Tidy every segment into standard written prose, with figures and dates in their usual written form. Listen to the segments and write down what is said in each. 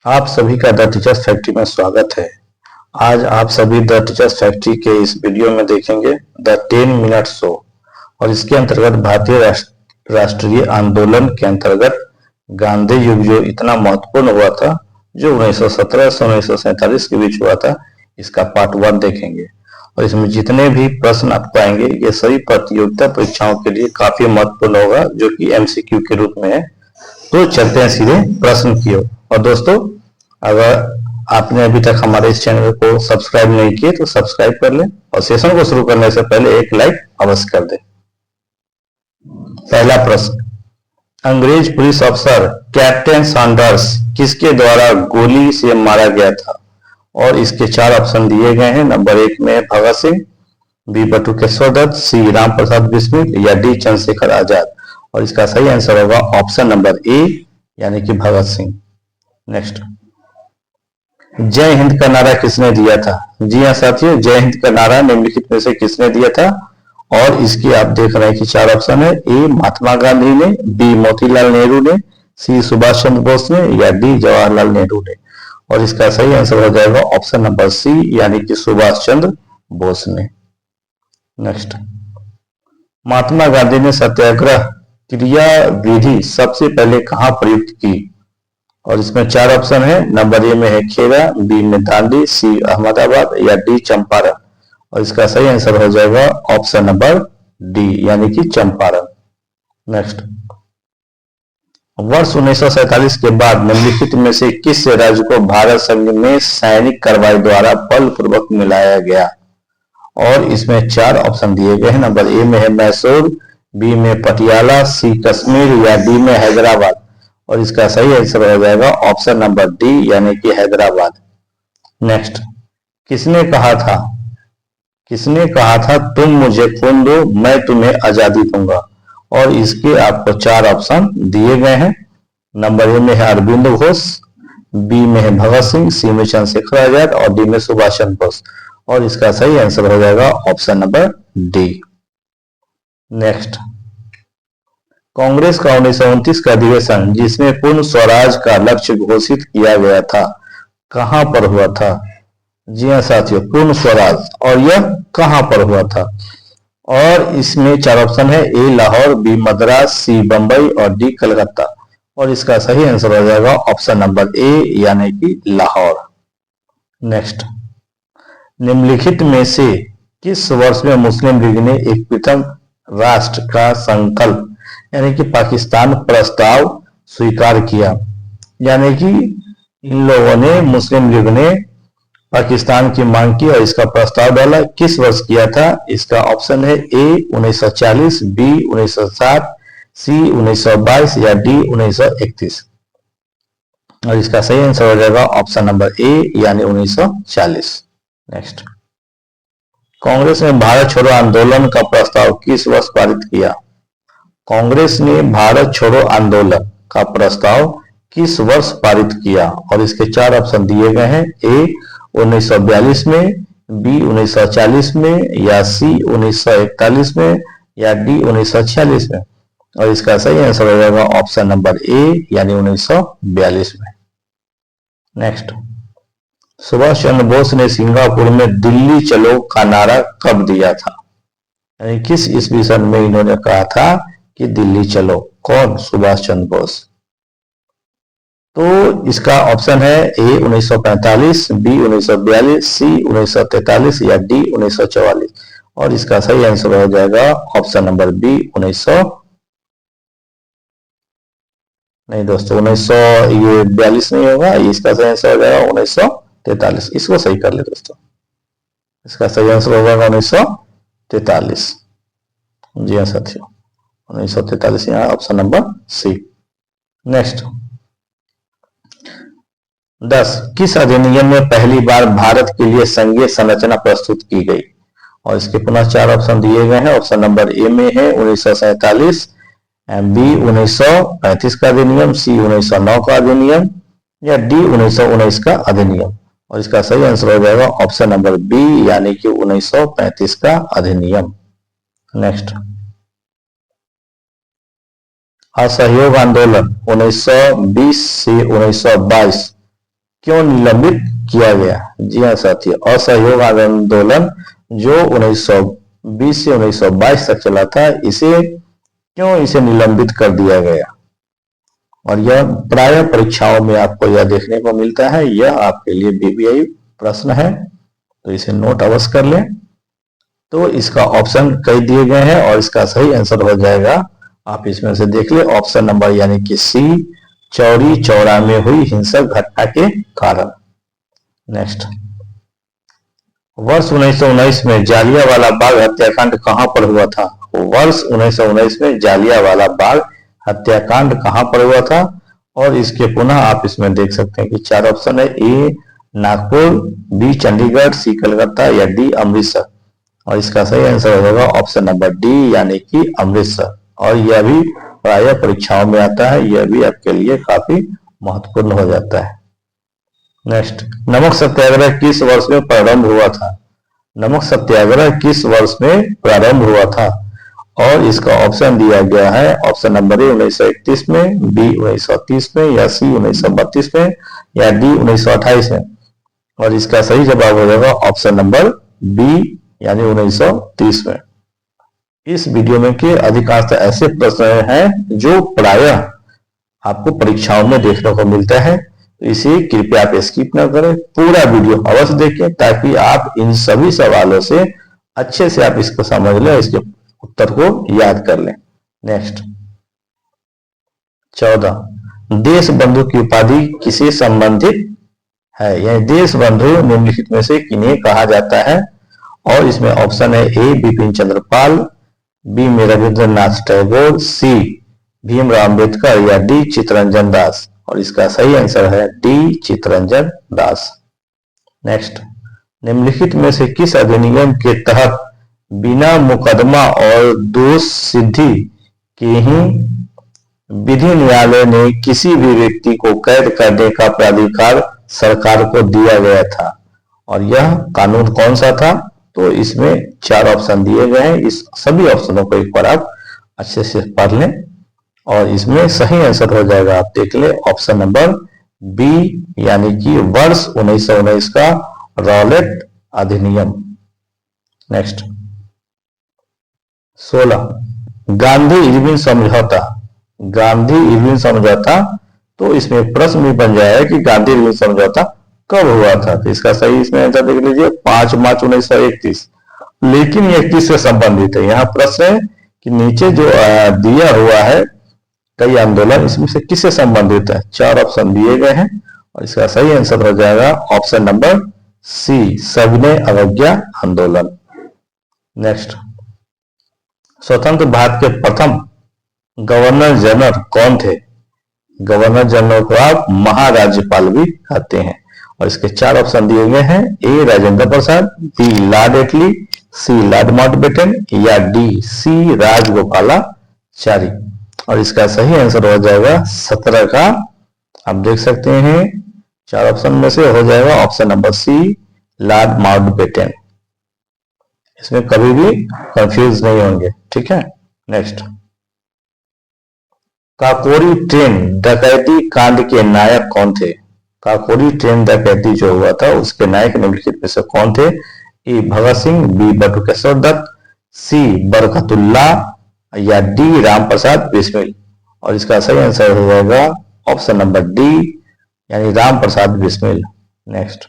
आप सभी का द टीचर्स फैक्ट्री में स्वागत है। आज आप सभी द टीचर्स फैक्ट्री के इस वीडियो में देखेंगे द 10 मिनट शो और इसके अंतर्गत भारतीय राष्ट्रीय आंदोलन के अंतर्गत गांधी युग जो इतना महत्वपूर्ण हुआ था, जो 1917 से 1947 के बीच हुआ था, इसका पार्ट 1 देखेंगे। और इसमें जितने भी प्रश्न आप पाएंगे ये सभी प्रतियोगिता परीक्षाओं के लिए काफी महत्वपूर्ण होगा, जो कि एमसीक्यू के रूप में है। तो चलते हैं सीधे प्रश्न की ओर। और दोस्तों, अगर आपने अभी तक हमारे इस चैनल को सब्सक्राइब नहीं किए तो सब्सक्राइब कर लें और सेशन को शुरू करने से पहले एक लाइक अवश्य कर दें। पहला प्रश्न, अंग्रेज पुलिस अफसर कैप्टन सैंडर्स किसके द्वारा गोली से मारा गया था? और इसके 4 ऑप्शन दिए गए हैं। नंबर 1 में भगत सिंह, बी बटुकेश्वर दत्त, सी राम प्रसाद बिस्मिल या डी चंद्रशेखर आजाद। और इसका सही आंसर होगा ऑप्शन नंबर ए, यानी कि भगत सिंह। नेक्स्ट, जय हिंद का नारा किसने दिया था? जी हाँ साथियों, जय हिंद का नारा निम्नलिखित में से किसने दिया था? और इसकी आप देख रहे हैं कि 4 ऑप्शन है। ए महात्मा गांधी ने, बी मोतीलाल नेहरू ने, सी सुभाष चंद्र बोस ने या डी जवाहरलाल नेहरू ने। और इसका सही आंसर हो जाएगा ऑप्शन नंबर सी, यानी कि सुभाष चंद्र बोस ने। नेक्स्ट, महात्मा गांधी ने सत्याग्रह क्रिया विधि सबसे पहले कहां प्रयुक्त की? और इसमें 4 ऑप्शन है। नंबर ए में है खेड़ा, बी में दांडी, सी अहमदाबाद या डी चंपारण। और इसका सही आंसर हो जाएगा ऑप्शन नंबर डी, यानी कि चंपारण। नेक्स्ट, वर्ष 1947 के बाद निम्नलिखित में से किस राज्य को भारत संघ में सैनिक कार्रवाई द्वारा बलपूर्वक मिलाया गया? और इसमें 4 ऑप्शन दिए गए हैं। नंबर ए में है मैसूर, बी में पटियाला, सी कश्मीर या डी में हैदराबाद। और इसका सही आंसर हो जाएगा ऑप्शन नंबर डी, यानी कि हैदराबाद। नेक्स्ट, किसने कहा था तुम मुझे खून दो मैं तुम्हें आजादी दूंगा? और इसके आपको 4 ऑप्शन दिए गए हैं। नंबर ए में है अरविंद घोष, बी में है भगत सिंह, सी में चंद्रशेखर आजाद और डी में सुभाष चंद्र बोस। और इसका सही आंसर हो जाएगा option number D. Next, Congress का 1929 का अधिवेशन जिसमें पूर्ण स्वराज का लक्ष्य घोषित किया गया था, कहां पर हुआ था? जी हाँ साथियों, पूर्ण स्वराज। और यह कहां पर हुआ था? और इसमें 4 ऑप्शन है। ए लाहौर, बी मद्रास, सी बंबई और डी कलकत्ता। और इसका सही आंसर हो जाएगा ऑप्शन नंबर ए, यानी कि लाहौर। नेक्स्ट, निम्नलिखित में से किस वर्ष में मुस्लिम लीग ने एक पृथक राष्ट्र का संकल्प यानी कि पाकिस्तान प्रस्ताव स्वीकार किया? यानी कि इन लोगों ने, मुस्लिम लीग ने पाकिस्तान की मांग की और इसका प्रस्ताव डाला। किस वर्ष किया था? इसका ऑप्शन है। ए 1940, बी 1960, सी 1922 या डी 1931। और इसका सही आंसर हो जाएगा ऑप्शन नंबर ए, यानी 1940। नेक्स्ट, कांग्रेस ने भारत छोड़ो आंदोलन का प्रस्ताव किस वर्ष पारित किया? कांग्रेस ने भारत छोड़ो आंदोलन का प्रस्ताव किस वर्ष पारित किया? और इसके 4 ऑप्शन दिए गए हैं। ए 1942 में, बी 1940 में या सी 1941 में या डी 1946 में। और इसका सही आंसर हो जाएगा ऑप्शन नंबर ए, यानी 1942 में। नेक्स्ट, सुभाष चंद्र बोस ने सिंगापुर में दिल्ली चलो का नारा कब दिया था? यानी किस ईस्वी सन में इन्होंने कहा था कि दिल्ली चलो? कौन? सुभाष चंद्र बोस। तो इसका ऑप्शन है। ए 1945, बी 1942, सी 1943 या डी 1944। और इसका सही आंसर हो जाएगा ऑप्शन नंबर बी, 1900 नहीं दोस्तों, 1942 नहीं होगा। इसका सही आंसर हो जाएगा 1943। इसको सही कर ले दोस्तों, इसका सही आंसर हो जाएगा 1943। जी हाँ साथियों, 1943 यहाँ ऑप्शन नंबर सी। नेक्स्ट, 10 किस अधिनियम में पहली बार भारत के लिए संघीय संरचना प्रस्तुत की गई? और इसके पुनः 4 ऑप्शन दिए गए हैं। ऑप्शन नंबर ए में है 1947, बी 1935 का अधिनियम, सी 1909 का अधिनियम या डी 1919 का अधिनियम। और इसका सही आंसर हो जाएगा ऑप्शन नंबर बी, यानी कि 1935 का अधिनियम। नेक्स्ट, असहयोग आंदोलन 1920 से 1922 क्यों निलंबित किया गया? जी हाँ साथियों, असहयोग आंदोलन जो 1920 से 1922 तक चला था, इसे निलंबित कर दिया गया। और यह प्राय परीक्षाओं में आपको यह देखने को मिलता है। यह आपके लिए बीबीआई प्रश्न है, तो इसे नोट अवश्य कर लें। तो इसका ऑप्शन कई दिए गए हैं और इसका सही आंसर हो जाएगा, आप इसमें से देख ले, ऑप्शन नंबर यानी कि सी, चौरी चौरा में हुई हिंसक घटना के कारण। नेक्स्ट, वर्ष 1919 में जालियांवाला बाग हत्याकांड कहां पर हुआ था? वर्ष 1919 में जालियांवाला बाग हत्याकांड कहां पर हुआ था? और इसके पुनः आप इसमें देख सकते हैं कि 4 ऑप्शन है, ए नागपुर, बी चंडीगढ़, सी कलकत्ता या डी अमृतसर। और इसका सही आंसर होगा ऑप्शन नंबर डी यानी कि अमृतसर। और यह भी प्राय परीक्षाओं में आता है, यह भी आपके लिए काफी महत्वपूर्ण हो जाता है। नेक्स्ट, नमक सत्याग्रह किस वर्ष में प्रारंभ हुआ था? नमक सत्याग्रह किस वर्ष में प्रारंभ हुआ था? और इसका ऑप्शन दिया गया है, ऑप्शन नंबर ए 1931 में, बी 1930 में या सी 1932 में या डी 1928 में। और इसका सही जवाब हो जाएगा ऑप्शन नंबर बी यानी 1930 में। इस वीडियो में के अधिकांश ऐसे प्रश्न हैं जो प्रायः आपको परीक्षाओं में देखने को मिलता है, तो इसे कृपया आप स्किप न करें, पूरा वीडियो अवश्य देखें ताकि आप इन सभी सवालों से अच्छे से आप इसको समझ लें, इसके उत्तर को याद कर लें। नेक्स्ट, 14, देश बंधु की उपाधि किसे संबंधित है? यानी देश बंधु निम्नलिखित में से किन्हें कहा जाता है? और इसमें ऑप्शन है, ए बिपिन चंद्र पाल, बी में रविंद्रनाथ टैगोर, सी भीमराव अम्बेडकर या डी चित्तरंजन दास। और इसका सही आंसर है डी चित्तरंजन दास। नेक्स्ट, निम्नलिखित में से किस अधिनियम के तहत बिना मुकदमा और दोष सिद्धि के ही विधि न्यायालय ने किसी भी व्यक्ति को कैद करने का प्राधिकार सरकार को दिया गया था? और यह कानून कौन सा था? तो इसमें 4 ऑप्शन दिए गए हैं, इस सभी ऑप्शनों को एक बार आप अच्छे से पढ़ लें और इसमें सही आंसर हो जाएगा, आप देख लें, ऑप्शन नंबर बी यानी कि वर्ष 1919 का रॉलेट अधिनियम। नेक्स्ट, 16, गांधी इरविन समझौता। गांधी इरविन समझौता, तो इसमें प्रश्न भी बन जाएगा कि गांधी इरविन समझौता कब हुआ था? तो इसका सही इसमें आंसर देख लीजिए, 5 मार्च 1931। लेकिन ये किससे संबंधित है? यहाँ प्रश्न है कि नीचे जो दिया हुआ है कई आंदोलन, इसमें से किससे संबंधित है? 4 ऑप्शन दिए गए हैं और इसका सही आंसर हो जाएगा ऑप्शन नंबर सी, सविनय अवज्ञा आंदोलन। नेक्स्ट, स्वतंत्र भारत के प्रथम गवर्नर जनरल कौन थे? गवर्नर जनरल को आप महाराज्यपाल भी कहते हैं। और इसके 4 ऑप्शन दिए गए हैं, ए राजेंद्र प्रसाद, बी लॉर्ड एटली, सी लॉर्ड माउंटबेटन या डी सी राजगोपालाचारी। और इसका सही आंसर हो जाएगा 17 का, आप देख सकते हैं 4 ऑप्शन में से हो जाएगा option number C Lord Mountbatten. इसमें कभी भी कंफ्यूज नहीं होंगे, ठीक है। नेक्स्ट, काकोरी ट्रेन डकैती कांड के नायक कौन थे? काकोरी ट्रेन डकैती जो हुआ था उसके नायक निम्नलिखित में से कौन थे? ए भगत सिंह, बी बटुकेश्वर दत्त, सी बरकतुल्ला या डी राम प्रसाद बिस्मिल। और इसका सही आंसर हो जाएगा ऑप्शन नंबर डी यानी राम प्रसाद बिस्मिल। नेक्स्ट,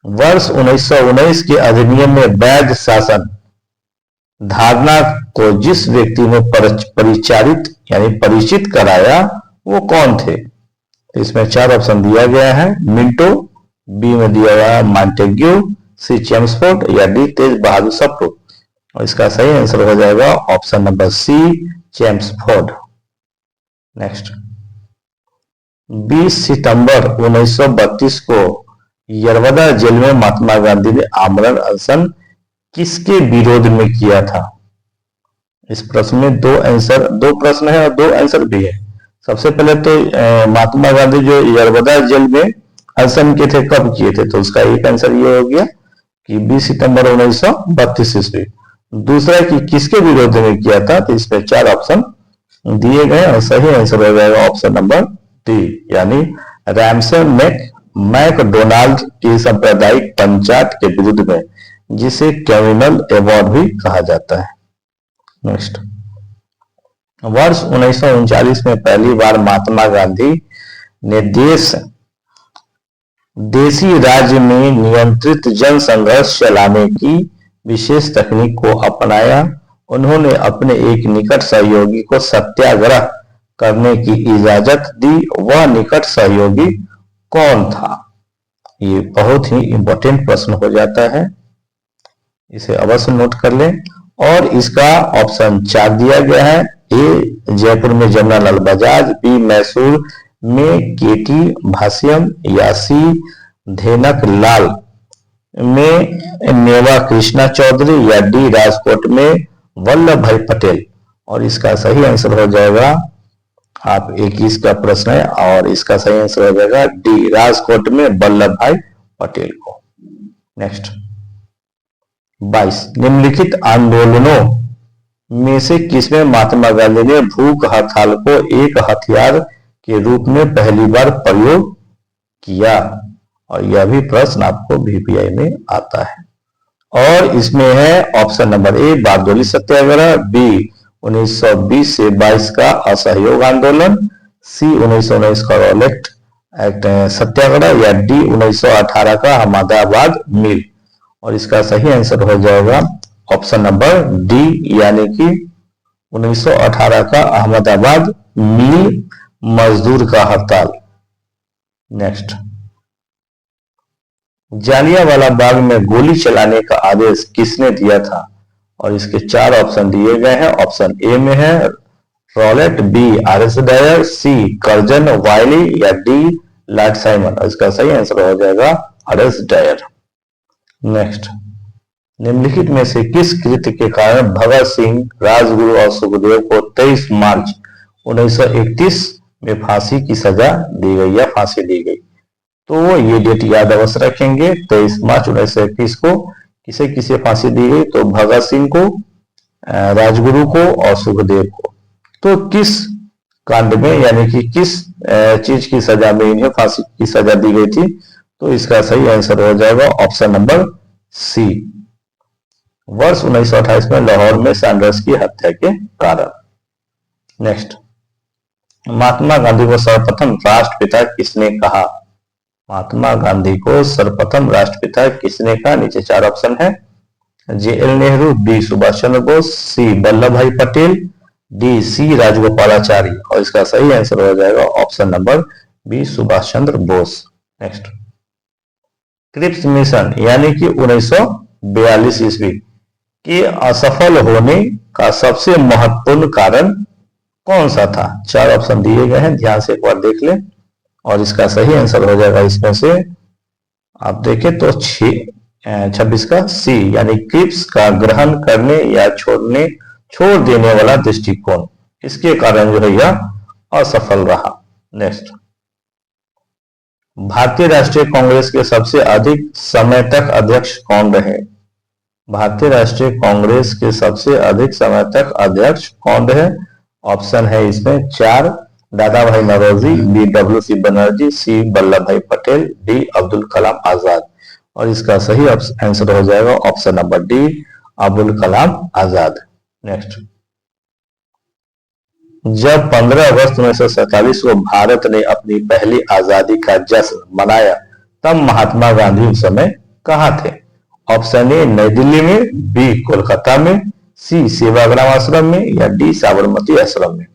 वर्ष 1919 के अधिनियम में वैध शासन धारणा को जिस व्यक्ति ने परिचारित यानी परिचित कराया वो कौन थे? इसमें 4 ऑप्शन दिया गया है, मिंटो, बी में दिया गया है मॉन्टेग्यू, सी चेम्सफोर्ड या डी तेज बहादुर सप्रू। और इसका सही आंसर हो जाएगा option number C Chelmsford. Next, 20 सितंबर 1932 को यरवदा जेल में महात्मा गांधी ने आमरण अनशन किसके विरोध में किया था? इस प्रश्न में 2 प्रश्न है और 2 आंसर भी है। सबसे पहले तो महात्मा गांधी जो यरवदा जेल में अनशन किए थे कब किए थे? तो उसका एक आंसर ये हो गया कि 20 सितंबर 1932 ईस्वी। दूसरा कि किसके विरोध में किया था? तो इसमें 4 ऑप्शन दिए गए और सही आंसर हो जाएगा ऑप्शन नंबर डी यानी रैमसन मैकडोनाल्ड की सांप्रदायिक पंचायत के विरुद्ध में, जिसे कम्युनल अवार्ड भी कहा जाता है। नेक्स्ट, वर्ष 1939 में पहली बार महात्मा गांधी ने देशी राज्य में नियंत्रित जन संघर्ष चलाने की विशेष तकनीक को अपनाया। उन्होंने अपने एक निकट सहयोगी को सत्याग्रह करने की इजाजत दी। वह निकट सहयोगी कौन था? ये बहुत ही इंपॉर्टेंट प्रश्न हो जाता है, इसे अवश्य नोट कर लें। और इसका ऑप्शन 4 दिया गया है। ए जयपुर में जमनालाल बजाज, बी मैसूर में केटी भाष्यम, या सी धेनक लाल में नेवा कृष्णा चौधरी, या डी राजकोट में वल्लभ भाई पटेल। और इसका सही आंसर हो जाएगा, आप 21 का प्रश्न है और इसका सही आंसर हो जाएगा डी राजकोट में वल्लभ भाई पटेल को। नेक्स्ट, 22, निम्नलिखित आंदोलनों में से किसमें महात्मा गांधी ने भूख हड़ताल को एक हथियार के रूप में पहली बार प्रयोग किया? और यह भी प्रश्न आपको VPI में आता है। और इसमें है option number A Bardoli Satyagraha, B 1920 से 22 का असहयोग आंदोलन, सी 1919 का रॉलेट एक्ट सत्याग्रह, या डी 1918 का अहमदाबाद मिल। और इसका सही आंसर हो जाएगा ऑप्शन नंबर डी, यानी कि 1918 का अहमदाबाद मिल मजदूर का हड़ताल। नेक्स्ट, जालियांवाला बाग में गोली चलाने का आदेश किसने दिया था? और इसके 4 ऑप्शन दिए गए हैं। ऑप्शन ए में है रॉलेट, बी RS डायर, सी कर्जन वायली, या डी लॉर्ड साइमन। और इसका सही आंसर हो जाएगा RS डायर। नेक्स्ट, निम्नलिखित में से किस कृत्य के कारण भगत सिंह, राजगुरु और सुखदेव को 23 मार्च 1931 में फांसी की सजा दी गई या फांसी दी गई? तो ये डेट याद अवश्य रखेंगे। 23 मार्च 1931 को किसे किसे फांसी दी गई? तो भगत सिंह को, राजगुरु को और सुखदेव को। तो किस कांड में, यानी कि किस चीज की सजा में इन्हें फांसी की सजा दी गई थी? तो इसका सही आंसर हो जाएगा ऑप्शन नंबर सी, वर्ष 1928 में लाहौर में सैंडर्स की हत्या के कारण। नेक्स्ट, महात्मा गांधी को सर्वप्रथम राष्ट्रपिता किसने कहा? महात्मा गांधी को सर्वप्रथम राष्ट्रपिता किसने कहा? नीचे 4 ऑप्शन है। JL नेहरू, बी सुभाष चंद्र बोस, सी वल्लभ भाई पटेल, डी सी राजगोपालाचारी। और इसका सही आंसर हो जाएगा option number B Subhash Chandra Bose. Next, Cripps mission यानी कि 1942 ईस्वी के असफल होने का सबसे महत्वपूर्ण कारण कौन सा था? 4 ऑप्शन दिए गए हैं, ध्यान से एक बार देख लें। और इसका सही आंसर हो जाएगा इसमें से आप देखें तो 26 का सी, यानी क्रिप्स का ग्रहण करने या छोड़ देने वाला दृष्टिकोण, इसके कारण जो है यह असफल रहा। नेक्स्ट, भारतीय राष्ट्रीय कांग्रेस के सबसे अधिक समय तक अध्यक्ष कौन रहे? भारतीय राष्ट्रीय कांग्रेस के सबसे अधिक समय तक अध्यक्ष कौन रहे? ऑप्शन है इसमें 4, दादा भाई नौरोजी, बी WC बनर्जी, सी वल्लभ भाई पटेल, डी अब्दुल कलाम आजाद। और इसका सही आंसर हो जाएगा option number D, Abdul Kalam Azad. Next, जब 15 अगस्त 1947 को भारत ने अपनी पहली आजादी का जश्न मनाया, तब महात्मा गांधी उस समय कहां थे? ऑप्शन ए नई दिल्ली में, बी कोलकाता में, सी सेवाग्राम आश्रम में, या डी साबरमती आश्रम में।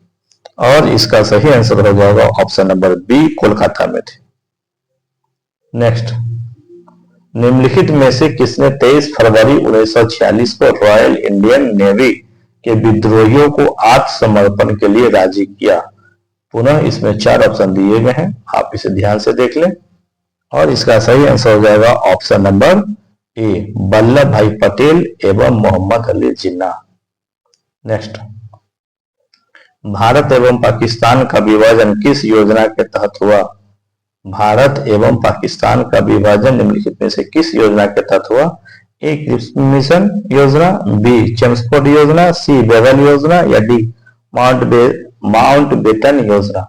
और इसका सही आंसर हो जाएगा ऑप्शन नंबर बी, कोलकाता में थे। नेक्स्ट, निम्नलिखित में से किसने 23 फरवरी 1946 को रॉयल इंडियन नेवी के विद्रोहियों को आत्मसमर्पण के लिए राजी किया? पुनः इसमें 4 ऑप्शन दिए गए हैं, आप इसे ध्यान से देख लें। और इसका सही आंसर हो जाएगा ऑप्शन नंबर ए, वल्लभ भाई पटेल एवं मोहम्मद अली जिन्ना। नेक्स्ट, भारत एवं पाकिस्तान का विभाजन किस योजना के तहत हुआ? भारत एवं पाकिस्तान का विभाजन निम्नलिखित में से किस योजना के तहत हुआ? ए क्रिप्स मिशन योजना, बी चेम्सफोर्ड योजना, सी बेगल योजना, या डी माउंटबेटन योजना।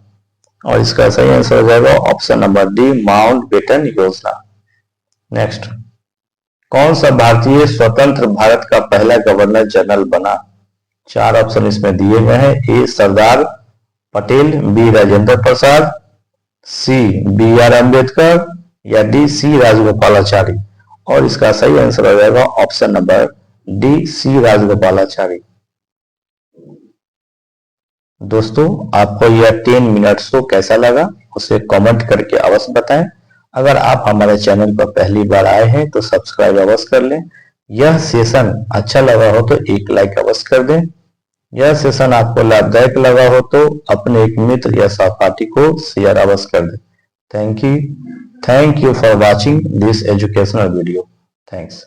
और इसका सही आंसर हो जाएगा ऑप्शन नंबर डी, माउंटबेटन योजना। नेक्स्ट, कौन सा भारतीय स्वतंत्र भारत का पहला गवर्नर जनरल बना? चार ऑप्शन इसमें दिए गए हैं। A Sardar Patel, B Rajendra Prasad, C B R Ambedkar या डी सी राजगोपालाचारी। और इसका सही आंसर हो जाएगा ऑप्शन नंबर डी, सी राजगोपालाचारी। दोस्तों, आपको यह 10 मिनट शो कैसा लगा उसे कमेंट करके अवश्य बताएं। अगर आप हमारे चैनल पर पहली बार आए हैं तो सब्सक्राइब अवश्य कर लें। यह सेशन अच्छा लगा हो तो एक लाइक अवश्य कर दें। यह सेशन आपको लाभदायक लगा हो तो अपने एक मित्र या सहपाठी को शेयर अवश्य कर दें। Thank you for watching this educational video. Thanks.